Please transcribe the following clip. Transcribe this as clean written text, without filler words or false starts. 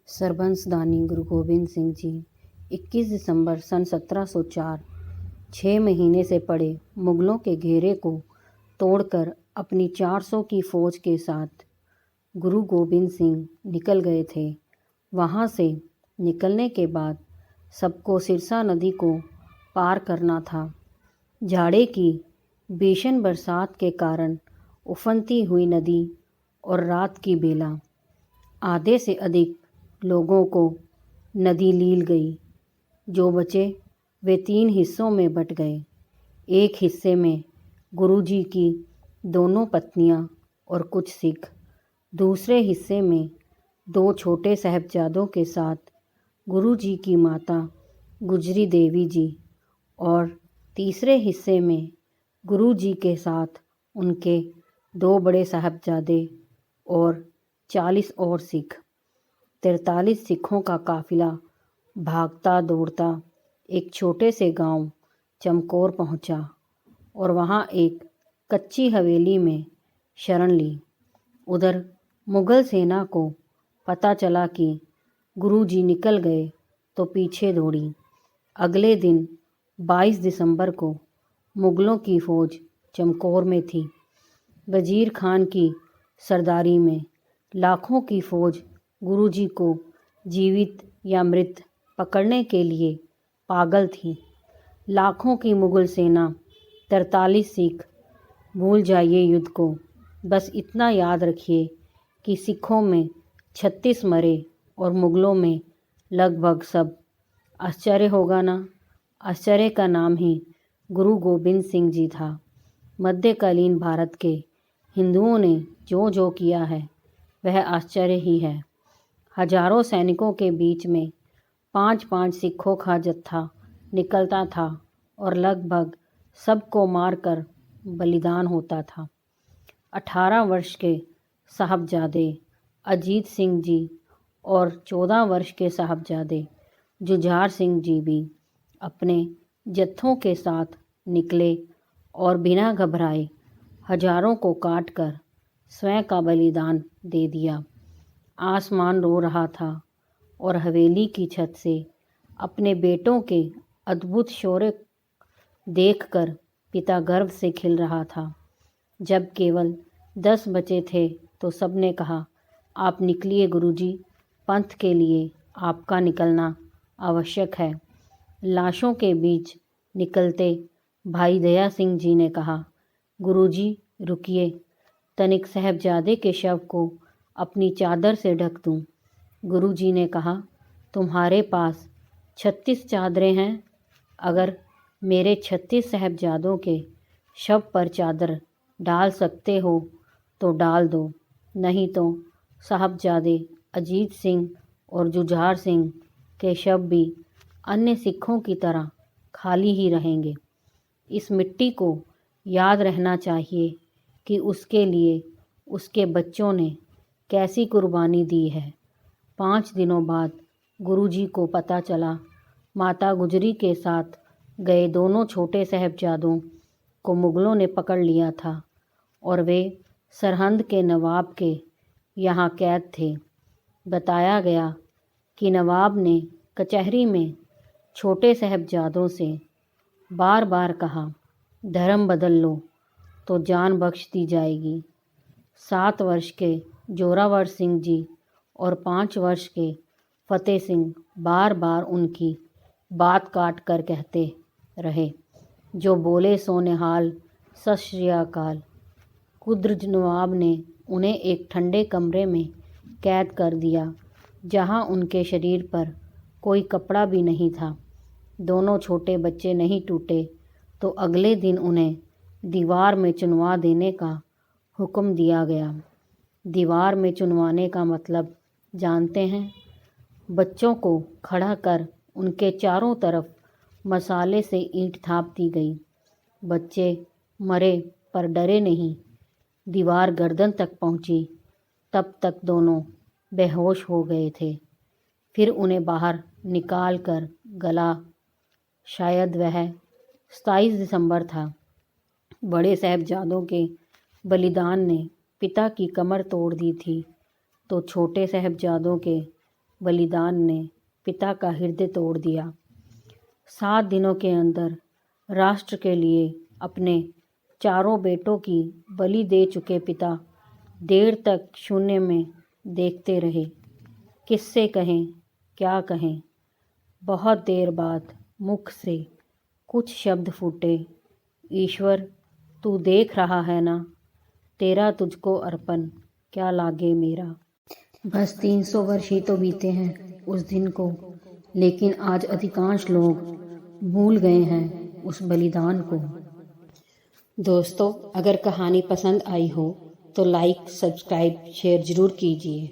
सरबंसदानी गुरु गोबिंद सिंह जी 21 दिसंबर सन 1704 6 महीने से पड़े मुगलों के घेरे को तोड़कर अपनी 400 की फौज के साथ गुरु गोबिंद सिंह निकल गए थे। वहाँ से निकलने के बाद सबको सिरसा नदी को पार करना था। जाड़े की भीषण बरसात के कारण उफनती हुई नदी और रात की बेला आधे से अधिक लोगों को नदी लील गई। जो बचे वे 3 हिस्सों में बट गए। एक हिस्से में गुरुजी की दोनों पत्नियां और कुछ सिख, दूसरे हिस्से में 2 छोटे साहबजादों के साथ गुरुजी की माता गुजरी देवी जी और तीसरे हिस्से में गुरुजी के साथ उनके 2 बड़े साहबजादे और 40 और सिख। 43 सिखों का काफिला भागता दौड़ता एक छोटे से गांव चमकौर पहुंचा और वहां एक कच्ची हवेली में शरण ली। उधर मुगल सेना को पता चला कि गुरुजी निकल गए तो पीछे दौड़ी। अगले दिन 22 दिसंबर को मुगलों की फौज चमकौर में थी। वजीर खान की सरदारी में लाखों की फौज गुरुजी को जीवित या मृत पकड़ने के लिए पागल थी। लाखों की मुगल सेना, 43 सिख। भूल जाइए युद्ध को, बस इतना याद रखिए कि सिखों में 36 मरे और मुगलों में लगभग सब। आश्चर्य होगा ना? आश्चर्य का नाम ही गुरु गोबिंद सिंह जी था। मध्यकालीन भारत के हिंदुओं ने जो जो किया है वह आश्चर्य ही है। हजारों सैनिकों के बीच में 5-5 सिखों का जत्था निकलता था और लगभग सबको मारकर बलिदान होता था। 18 वर्ष के साहबजादे अजीत सिंह जी और 14 वर्ष के साहबजादे जुझार सिंह जी भी अपने जत्थों के साथ निकले और बिना घबराए हजारों को काटकर स्वयं का बलिदान दे दिया। आसमान रो रहा था और हवेली की छत से अपने बेटों के अद्भुत शौर्य देखकर पिता गर्व से खिल रहा था। जब केवल 10 बचे थे तो सबने कहा, आप निकलिए गुरुजी, पंथ के लिए आपका निकलना आवश्यक है। लाशों के बीच निकलते भाई दया सिंह जी ने कहा, गुरुजी रुकिए, तनिक साहबजादे के शव को अपनी चादर से ढक दूं। गुरुजी ने कहा, तुम्हारे पास 36 चादरें हैं। अगर मेरे 36 साहबजादों के शव पर चादर डाल सकते हो तो डाल दो, नहीं तो साहबजादे अजीत सिंह और जुझार सिंह के शव भी अन्य सिखों की तरह खाली ही रहेंगे। इस मिट्टी को याद रहना चाहिए कि उसके लिए उसके बच्चों ने कैसी कुर्बानी दी है। 5 दिनों बाद गुरुजी को पता चला माता गुजरी के साथ गए दोनों छोटे साहबजादों को मुगलों ने पकड़ लिया था और वे सरहंद के नवाब के यहाँ कैद थे। बताया गया कि नवाब ने कचहरी में छोटे साहबजादों से बार बार कहा, धर्म बदल लो तो जान बख्श दी जाएगी। 7 वर्ष के जोरावर सिंह जी और 5 वर्ष के फतेह सिंह बार बार उनकी बात काट कर कहते रहे, जो बोले सो निहाल, सत श्री अकाल। कुद्र नवाब ने उन्हें एक ठंडे कमरे में कैद कर दिया जहां उनके शरीर पर कोई कपड़ा भी नहीं था। दोनों छोटे बच्चे नहीं टूटे तो अगले दिन उन्हें दीवार में चुनवा देने का हुक्म दिया गया। दीवार में चुनवाने का मतलब जानते हैं? बच्चों को खड़ा कर उनके चारों तरफ मसाले से ईंट थाप दी गई। बच्चे मरे पर डरे नहीं। दीवार गर्दन तक पहुंची, तब तक दोनों बेहोश हो गए थे। फिर उन्हें बाहर निकाल कर गला। शायद वह 27 दिसंबर था। बड़े साहबजादों के बलिदान ने पिता की कमर तोड़ दी थी तो छोटे साहबजादों के बलिदान ने पिता का हृदय तोड़ दिया। 7 दिनों के अंदर राष्ट्र के लिए अपने चारों बेटों की बलि दे चुके पिता देर तक शून्य में देखते रहे। किससे कहें, क्या कहें। बहुत देर बाद मुख से कुछ शब्द फूटे, ईश्वर तू देख रहा है ना, तेरा तुझको अर्पण क्या लागे मेरा। बस 300 वर्ष ही तो बीते हैं उस दिन को, लेकिन आज अधिकांश लोग भूल गए हैं उस बलिदान को। दोस्तों, अगर कहानी पसंद आई हो तो लाइक, सब्सक्राइब, शेयर ज़रूर कीजिए।